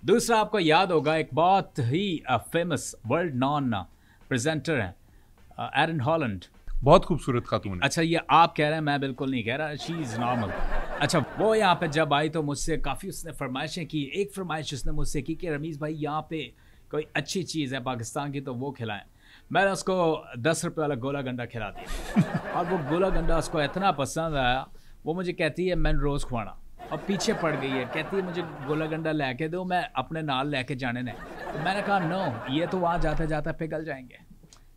दूसरा आपको याद होगा एक बहुत ही फेमस वर्ल्ड नॉन प्रेजेंटर है एरन हॉलैंड। बहुत खूबसूरत खातून है। अच्छा ये आप कह रहे हैं, मैं बिल्कुल नहीं कह रहा, शी इज़ नॉर्मल। अच्छा वो यहाँ पे जब आई तो मुझसे काफ़ी उसने फरमाइशें की। एक फरमाइश उसने मुझसे की कि रमीज़ भाई यहाँ पे कोई अच्छी चीज़ है पाकिस्तान की तो वो खिलाएं। मैंने उसको 10 रुपये वाला गोला गंडा खिला दिया और वो गोला गंडा उसको इतना पसंद आया, वो मुझे कहती है मैंने रोज़ खुआना, और पीछे पड़ गई है, कहती है मुझे गोला गंडा लेके दो, मैं अपने नाल लेके जाने ने। तो मैंने कहा नो, ये तो वहाँ जाते जाते पिघल जाएंगे।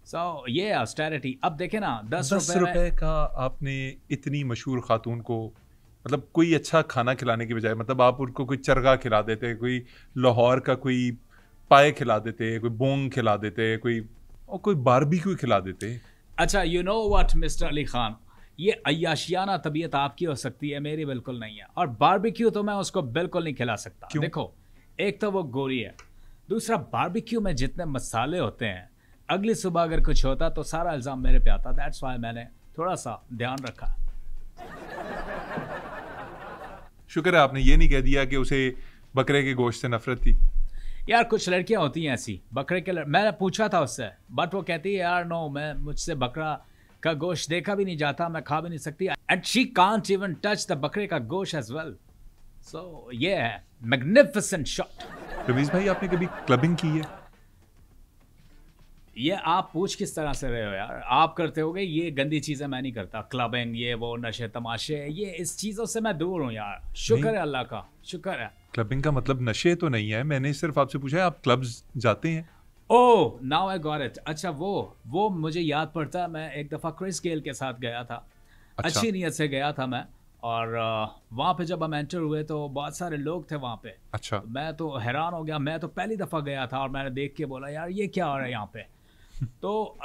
सो ये ऑस्टेरिटी। अब देखे ना 10 रुपए का आपने इतनी मशहूर खातून को मतलब कोई अच्छा खाना खिलाने की बजाय मतलब आप उनको कोई चरगा खिला देते, कोई लाहौर का कोई पाए खिला देते, कोई बोंग खिला देते, कोई बारबेक्यू खिला देते। अच्छा you know what mister Ali Khan, ये अय्याशियाना तबीयत आपकी हो सकती है, मेरी बिल्कुल नहीं है। और बारबेक्यू तो मैं उसको बिल्कुल नहीं खिला सकता। क्यों? देखो एक तो वो गोरी है, दूसरा बारबेक्यू में जितने मसाले होते हैं, अगली सुबह अगर कुछ होता तो सारा इल्ज़ाम मेरे पे आता। दैट्स वाई मैंने थोड़ा सा ध्यान रखा। शुक्र है आपने ये नहीं कह दिया कि उसे बकरे के गोश्त से नफरत थी। यार कुछ लड़कियां होती हैं ऐसी बकरे के मैंने पूछा था उससे, बट वो कहती है यार नो, मैं मुझसे बकरा का गोश्त देखा भी नहीं जाता, मैं खा भी नहीं सकती, and she can't even touch the बकरे का गोश्त एज वेल। सो ये है मैग्निफिसेंट शॉट। रमीज भाई आपने कभी क्लबिंग की है? ये आप पूछ किस तरह से रहे हो यार, आप करते होगे ये गंदी चीज़ें, मैं नहीं करता। क्लबिंग ये वो नशे तमाशे, ये इस चीज़ों से मैं दूर हूँ यार, शुक्र है अल्लाह का, शुक्र है। क्लबिंग का मतलब नशे तो नहीं है, मैंने सिर्फ आपसे पूछा है आप क्लब्स जाते हैं? ओह नाउ आई गॉट इट। अच्छा वो मुझे याद पड़ता है, मैं एक दफ़ा क्रिस गेल के साथ गया था। अच्छा। अच्छी नीयत से गया था मैं, और वहाँ पे जब हम एंटर हुए तो बहुत सारे लोग थे वहाँ पे। अच्छा। मैं तो हैरान हो गया, मैं तो पहली दफ़ा गया था और मैंने देख के बोला यार ये क्या हो रहा है यहाँ पे। तो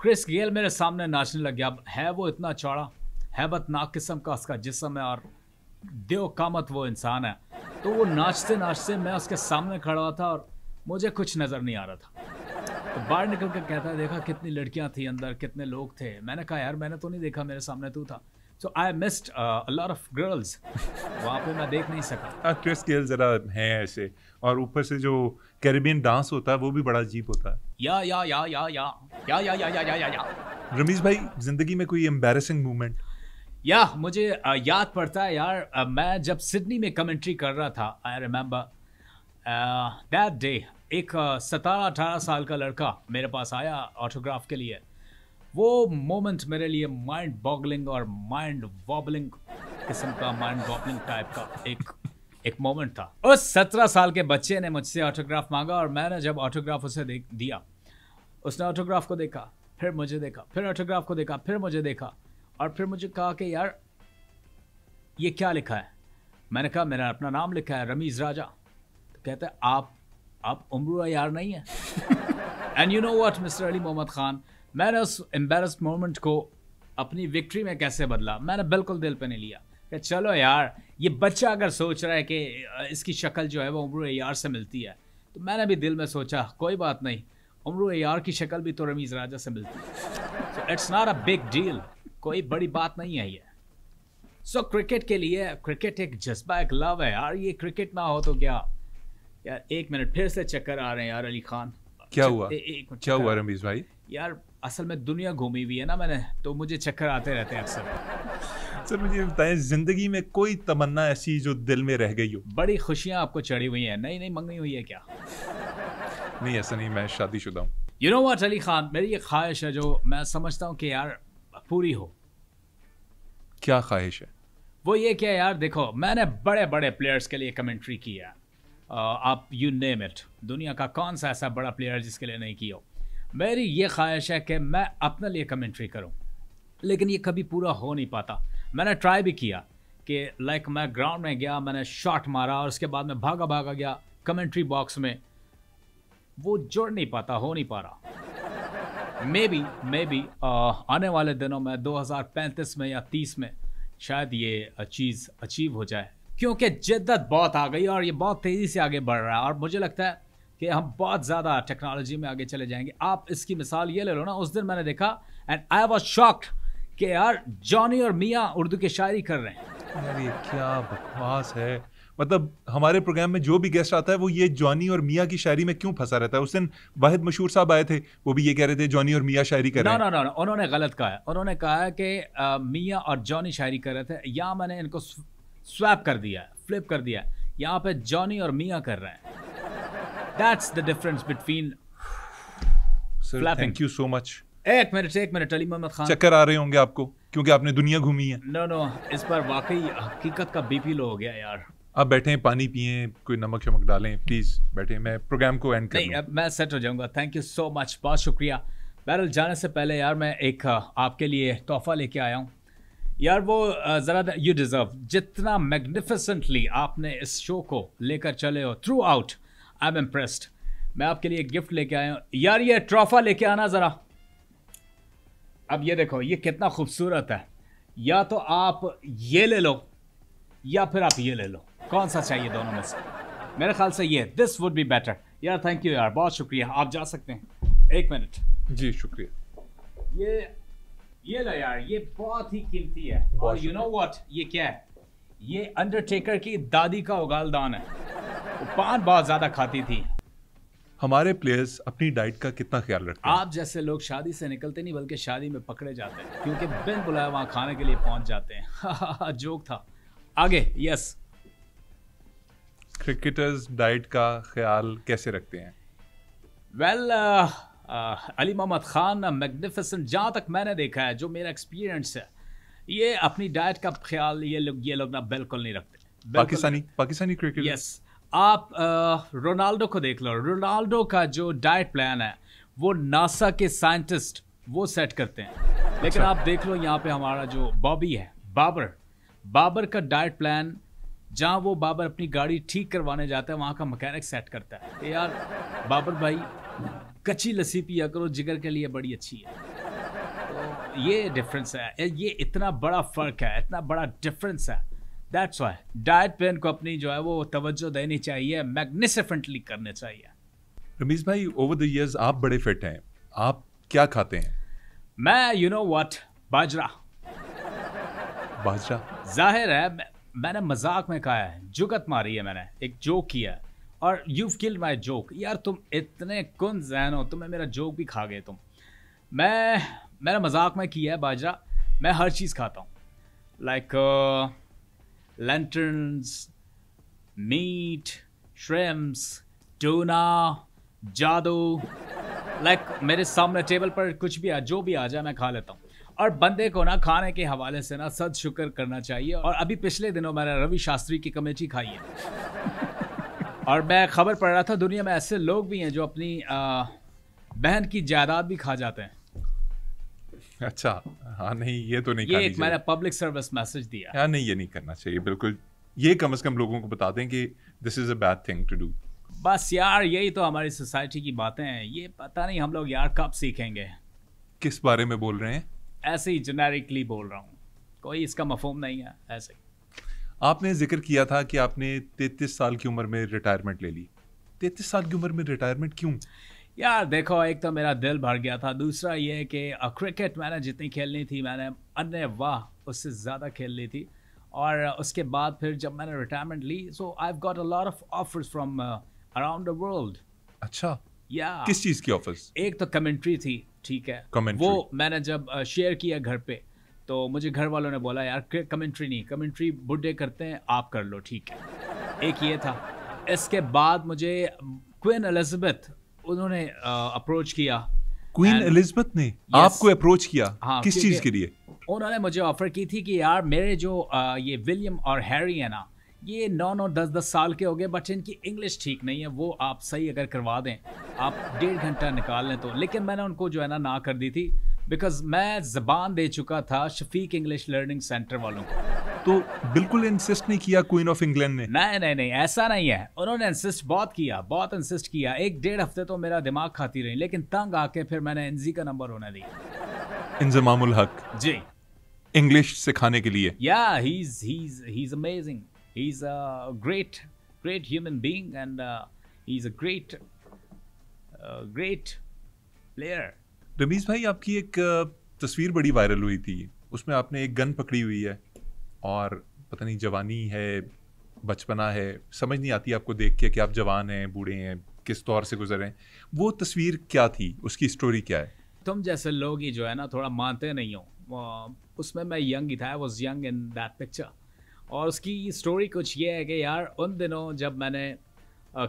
क्रिस गेल मेरे सामने नाचने लग गया। है वो इतना चौड़ा, हैबत नाक किस्म का उसका जिस्म है, और देव कामत वो इंसान है। तो वो नाचते नाचते मैं उसके सामने खड़ा हुआ था और मुझे कुछ नज़र नहीं आ रहा था। तो बाहर निकल कर कहता है देखा कितनी लड़कियां थी अंदर, कितने लोग थे। मैंने कहा यार मैंने तो नहीं देखा, मेरे सामने तू था। So I missed a lot of girls, वहाँ पे मैं देख नहीं सका। क्रिस गेल जरा है ऐसे, और ऊपर से जो कैरिबियन डांस होता है वो भी बड़ा अजीब होता है। या या या या या या या या या या या रमीज भाई जिंदगी में कोई एम्बैरेसिंग मोमेंट? या मुझे याद पड़ता है यार, मैं जब सिडनी में कमेंट्री कर रहा था, आई रिमेंबर दैट डे, एक 17-18 साल का लड़का मेरे पास आया ऑटोग्राफ के लिए। वो मोमेंट मेरे लिए माइंड बॉगलिंग और माइंड वॉबलिंग किस्म का, माइंड वॉबलिंग टाइप का एक मोमेंट था। उस 17 साल के बच्चे ने मुझसे ऑटोग्राफ मांगा और मैंने जब ऑटोग्राफ उसे दिया, उसने ऑटोग्राफ को देखा, फिर मुझे देखा, फिर ऑटोग्राफ को देखा, फिर मुझे देखा, और फिर मुझे कहा कि यार ये क्या लिखा है। मैंने कहा मेरा अपना नाम लिखा है, रमीज़ राजा। तो कहता है आप उम्र यार नहीं है। And you know what mister Ali Mohammad Khan, मैंने उस एम्बेरस्ड मोमेंट को अपनी विक्ट्री में कैसे बदला, मैंने बिल्कुल दिल पे नहीं लिया कि चलो यार ये बच्चा अगर सोच रहा है कि इसकी शक्ल जो है वो उम्र यार से मिलती है, तो मैंने भी दिल में सोचा कोई बात नहीं, उम्र यार की शक्ल भी तो रमीज़ राजा से मिलती है। So it's not a big deal, कोई बड़ी बात नहीं है ये। सो क्रिकेट के लिए, क्रिकेट एक जज्बा, एक लव है यार। ये क्रिकेट ना हो तो क्या यार। एक मिनट, फिर से चक्कर आ रहे हैं यार अली खान। क्या हुआ? क्या हुआ रमीज भाई? यार असल में दुनिया घूमी हुई है ना मैंने, तो मुझे चक्कर आते रहते हैं अक्सर। सर मुझे बताएं, जिंदगी में कोई तमन्ना ऐसी जो दिल में रह गई हो? बड़ी खुशियां आपको चढ़ी हुई हैं, नई नई मंगनी हुई है क्या? नहीं ऐसा नहीं, मैं शादीशुदा हूँ। You know what Ali Khan, मेरी ये ख्वाहिश है जो मैं समझता हूँ कि यार पूरी हो। क्या ख्वाहिश है? वो ये क्या यार, देखो मैंने बड़े बड़े प्लेयर्स के लिए कमेंट्री की है। आप यू नेम इट, दुनिया का कौन सा ऐसा बड़ा प्लेयर जिसके लिए नहीं की हो। मेरी ये ख्वाहिश है कि मैं अपने लिए कमेंट्री करूं, लेकिन ये कभी पूरा हो नहीं पाता। मैंने ट्राई भी किया कि लाइक मैं ग्राउंड में गया, मैंने शॉट मारा और उसके बाद मैं भागा गया कमेंट्री बॉक्स में, वो जुड़ नहीं पाता, हो नहीं पा रहा। मे बी आने वाले दिनों में 2035 में या 30 में शायद ये चीज़ अचीव हो जाए, क्योंकि जिद्दत बहुत आ गई और ये बहुत तेज़ी से आगे बढ़ रहा है, और मुझे लगता है कि हम बहुत ज़्यादा टेक्नोलॉजी में आगे चले जाएंगे। आप इसकी मिसाल ये ले लो ना, उस दिन मैंने देखा एंड आई वाज शॉक्ड कि यार जॉनी और मियाँ उर्दू की शायरी कर रहे हैं। यार ये क्या बकवास है। मतलब हमारे प्रोग्राम में जो भी गेस्ट आता है वो ये जॉनी और मियाँ की शायरी में क्यों फंसा रहता है? उस दिन वाहिद मशहूर साहब आए थे, वो भी ये कह रहे थे जॉनी और मियाँ शायरी कर रहे हैं। ना उन्होंने गलत कहा है। उन्होंने कहा है कि मियाँ और जॉनी शायरी कर रहे थे, यहाँ मैंने इनको स्वैप कर दिया है, फ्लिप कर दिया है, यहाँ पे जॉनी और मियाँ कर रहे हैं। That's the difference between sir thank you so much. एक मिनट अली मोहम्मद खान, चक्कर आ रहे होंगे आपको क्योंकि आपने दुनिया घूमी है। नो इस पर वाकई हकीकत का बीपी लो हो गया यार। आप बैठे हैं, पानी पिए, कोई नमक शमक डालें प्लीज, बैठे, मैं प्रोग्राम को एंड कर नहीं, अब मैं सेट हो जाऊंगा। थैंक यू सो मच, बहुत शुक्रिया। बहरहाल जाने से पहले यार मैं एक आपके लिए तोहफा लेके आया हूँ यार, वो ज़रा यू डिज़र्व, जितना मैग्निफिसेंटली आपने इस शो को लेकर चले हो through out, I am impressed. मैं आपके लिए एक गिफ्ट लेके आया हूँ यार, ये ट्रॉफा लेके आना ज़रा। अब ये देखो ये कितना खूबसूरत है, या तो आप ये ले लो या फिर आप ये ले लो, कौन सा चाहिए दोनों में से? मेरे ख्याल से ये, दिस वुड बी बेटर यार। थैंक यू यार, बहुत शुक्रिया, आप जा सकते हैं। एक मिनट जी शुक्रिया। ये लो यार, ये बहुत ही कीमती है। और यू नो व्हाट, ये क्या है? ये अंडरटेकर की दादी का उगालदान है, वो पान बहुत ज्यादा खाती थी। हमारे प्लेयर्स अपनी डाइट का कितना ख्याल रखते हैं? आप जैसे लोग शादी से निकलते नहीं बल्कि शादी में पकड़े जाते हैं, क्योंकि बिन बुलाए वहां खाने के लिए पहुंच जाते हैं। जोक था। आगे। यस, क्रिकेटर्स डाइट का ख्याल कैसे रखते हैं? वेल अली मोहम्मद खान मैग्निफिसेंट, जहाँ तक मैंने देखा है, जो मेरा एक्सपीरियंस है, ये अपनी डाइट का ख्याल ये लोग ना बिल्कुल नहीं रखते। पाकिस्तानी क्रिकेटर। यस, आप रोनाल्डो को देख लो। रोनाल्डो का जो डाइट प्लान है वो नासा के साइंटिस्ट वो सेट करते हैं। लेकिन आप देख लो यहाँ पे हमारा जो बॉबी है, बाबर का डाइट प्लान, जहाँ वो बाबर अपनी गाड़ी ठीक करवाने जाता है वहाँ का मैकेनिक सेट करता है कि यार बाबर भाई कच्ची लस्सी पिया करो, जिगर के लिए बड़ी अच्छी है। तो ये डिफरेंस है, ये इतना बड़ा फ़र्क है, इतना बड़ा डिफरेंस है। दैट्स वाई डाइट प्लान को अपनी जो है वो तवज्जो देनी चाहिए, मैग्निफिसेंटली करने चाहिए। रमीज भाई, ओवर द इयर्स आप बड़े फिट हैं, आप क्या खाते हैं? मैं यू नो व्हाट, बाजरा। जाहिर है मैंने मजाक में कहा है, जुगत मारी है, मैंने एक जोक किया है और you've killed my joke। यार तुम इतने कुन ज़हन हो, तुम्हें मेरा जोक भी खा गए तुम। मैंने मजाक में किया है बाजरा। मैं हर चीज़ खाता हूँ, like lanterns, meat, shrimps, tuna, जादू, लाइक मेरे सामने टेबल पर कुछ भी जो भी आ जाए मैं खा लेता हूँ। और बंदे को ना खाने के हवाले से ना सद शुक्र करना चाहिए। और अभी पिछले दिनों मैंने रवि शास्त्री की कमेटी खाई है। और मैं खबर पढ़ रहा था दुनिया में ऐसे लोग भी हैं जो अपनी बहन की जायदाद भी खा जाते हैं। अच्छा, हाँ नहीं ये तो नहीं, ये एक मैंने पब्लिक सर्विस मैसेज दिया। हाँ नहीं, ये नहीं करना चाहिए बिल्कुल। ये कम से कम लोगों को बता दें कि this is a bad thing to do. बस यार यही तो हमारी सोसाइटी की बातें हैं, ये पता नहीं हम लोग यार कब सीखेंगे। किस बारे में बोल रहे हैं? ऐसे ही जेनेरिकली बोल रहा हूँ, कोई इसका मफहूम नहीं है। ऐसे आपने जिक्र किया था कि आपने 33 साल की उम्र में रिटायरमेंट ले ली। 33 साल की उम्र में रिटायरमेंट क्यों? यार देखो, एक तो मेरा दिल भर गया था, दूसरा ये कि क्रिकेट मैंने जितनी खेलनी थी मैंने अन्य वाह उससे ज़्यादा खेल ली थी। और उसके बाद फिर जब मैंने रिटायरमेंट ली, so I have got a lot of offers from around the world. अच्छा, या किस चीज़ की ऑफर्स? एक तो कमेंट्री थी, ठीक है, Commentary. वो मैंने जब शेयर किया घर पे, तो मुझे घर वालों ने बोला यार कमेंट्री नहीं, कमेंट्री बुड्ढे करते हैं, आप कर लो, ठीक है। एक ये था। इसके बाद मुझे क्वीन एलिजाबेथ उन्होंने अप्रोच किया। क्वीन एलिजाबेथ ने आपको अप्रोच किया? हाँ, किस चीज़ के लिए? उन्होंने मुझे ऑफर की थी कि यार मेरे जो ये विलियम और हैरी है ना, ये 9-9 10-10 साल के हो गए, बट इनकी इंग्लिश ठीक नहीं है, वो आप सही अगर करवा दें, आप 1.5 घंटा निकाल लें तो। लेकिन मैंने उनको जो है ना कर दी थी, बिकॉज मैं ज़बान दे चुका था शफीक इंग्लिश लर्निंग सेंटर वालों को। तो बिल्कुल इंसिस्ट नहीं किया क्वीन ऑफ इंग्लैंड ने? नहीं, ऐसा नहीं है। उन्होंने इंसिस्ट बहुत किया, बहुत इंसिस्ट किया। 1-1.5 हफ्ते तो मेरा दिमाग खाती रही, लेकिन तंग आके फिर मैंने एनजी का नंबर होने दिया। इंजमामुल हक जी, इंग्लिश सिखाने के लिए। या he's amazing. He's a great human being and he's a great player. Ramiz भाई, आपकी एक तस्वीर बड़ी वायरल हुई थी, उसमें आपने एक गन पकड़ी हुई है और पता नहीं जवानी है बचपना है, समझ नहीं आती आपको देख के कि आप जवान हैं, बूढ़े हैं, किस दौर से गुजरे हैं, वो तस्वीर क्या थी, उसकी स्टोरी क्या है? तुम जैसे लोग ही जो है ना थोड़ा मानते नहीं हो, उसमें मैं यंग ही था, I was young in that picture. और उसकी स्टोरी कुछ ये है कि यार उन दिनों जब मैंने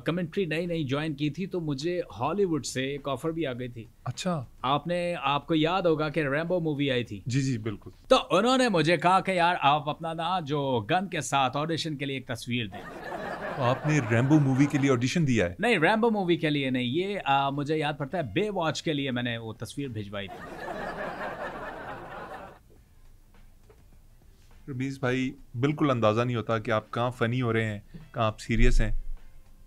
कमेंट्री नई नई ज्वाइन की थी तो मुझे हॉलीवुड से एक ऑफर भी आ गई थी। अच्छा। आपको याद होगा कि रैम्बो मूवी आई थी। जी जी बिल्कुल। तो उन्होंने मुझे कहा कि यार आप अपना ना जो गन के साथ ऑडिशन के लिए एक तस्वीर दें। तो आपने रैम्बो मूवी के लिए ऑडिशन दिया है? नहीं, रैम्बो मूवी के लिए नहीं, ये मुझे याद पड़ता है बे वॉच के लिए मैंने वो तस्वीर भिजवाई थी। रमीज भाई, बिल्कुल अंदाज़ा नहीं होता कि आप कहाँ फ़नी हो रहे हैं, कहाँ आप सीरियस हैं।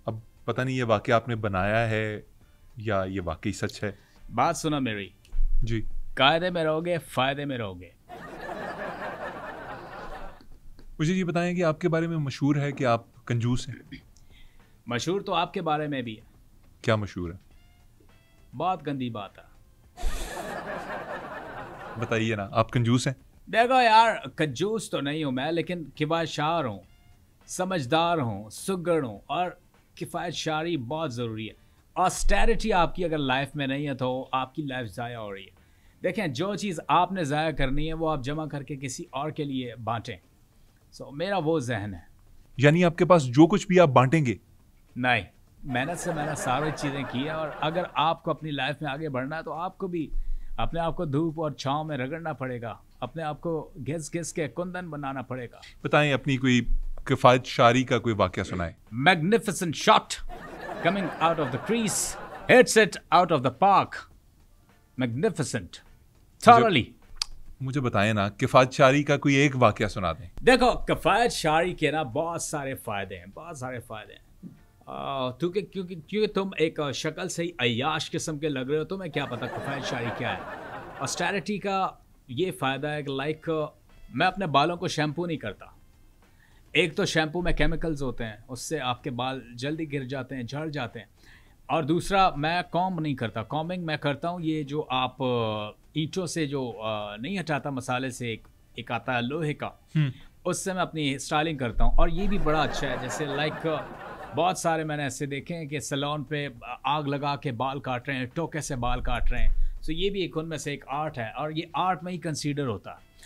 अब पता नहीं ये वाकया आपने बनाया है या ये वाकई सच है। बात सुनो मेरी। जी। कायदे में रहोगे, फ़ायदे में रहोगे। मुझे ये बताएं कि आपके बारे में मशहूर है कि आप कंजूस हैं। मशहूर तो आपके बारे में भी है। क्या मशहूर है? बहुत गंदी बात है। बताइए ना, आप कंजूस हैं? देखो यार, कंजूस तो नहीं हूँ मैं, लेकिन किफ़ायतशार हूँ, समझदार हूँ, सुघड़ हूँ, और किफ़ायतशारी बहुत ज़रूरी है। ऑस्टेरिटी आपकी अगर लाइफ में नहीं है तो आपकी लाइफ ज़ाया हो रही है। देखें, जो चीज़ आपने ज़ाया करनी है वो आप जमा करके किसी और के लिए बांटें। सो मेरा वो जहन है। यानी आपके पास जो कुछ भी आप बांटेंगे? नहीं, मेहनत से मैंने सारी चीज़ें की है, और अगर आपको अपनी लाइफ में आगे बढ़ना है तो आपको भी अपने आप को धूप और छाँव में रगड़ना पड़ेगा, अपने आप को घिस घिस के कुंदन बनाना पड़ेगा। बताएं अपनी कोई किफ़ायतशारी का कोई वाकया सुनाएं। Magnificent shot coming out of the crease, hits it out of the park. Magnificent, thoroughly. मुझे बताएं ना, किफ़ायतशारी का कोई एक वाकया सुना दें। देखो, किफ़ायतशारी के ना बहुत सारे फ़ायदे हैं, बहुत सारे फ़ायदे हैं। क्योंकि तुम एक शक्ल से ही अय्याश किस्म के लग रहे हो, तुम्हें क्या पता किफ़ायतशारी क्या है। ऑस्टेरिटी का ये फ़ायदा है कि लाइक मैं अपने बालों को शैम्पू नहीं करता। एक तो शैम्पू में केमिकल्स होते हैं, उससे आपके बाल जल्दी गिर जाते हैं, झड़ जाते हैं। और दूसरा, मैं कॉम्ब नहीं करता, कॉम्बिंग मैं करता हूँ ये जो आप ईंटों से जो नहीं हटाता मसाले से, एक आता है लोहे का, उससे मैं अपनी स्टाइलिंग करता हूँ। और ये भी बड़ा अच्छा है, जैसे लाइक बहुत सारे मैंने ऐसे देखे हैं कि सैलून पे आग लगा के बाल काट रहे हैं, टोके से बाल काट रहे हैं। सो ये भी एक उनमें से एक आर्ट है, और ये आर्ट में ही कंसीडर होता है।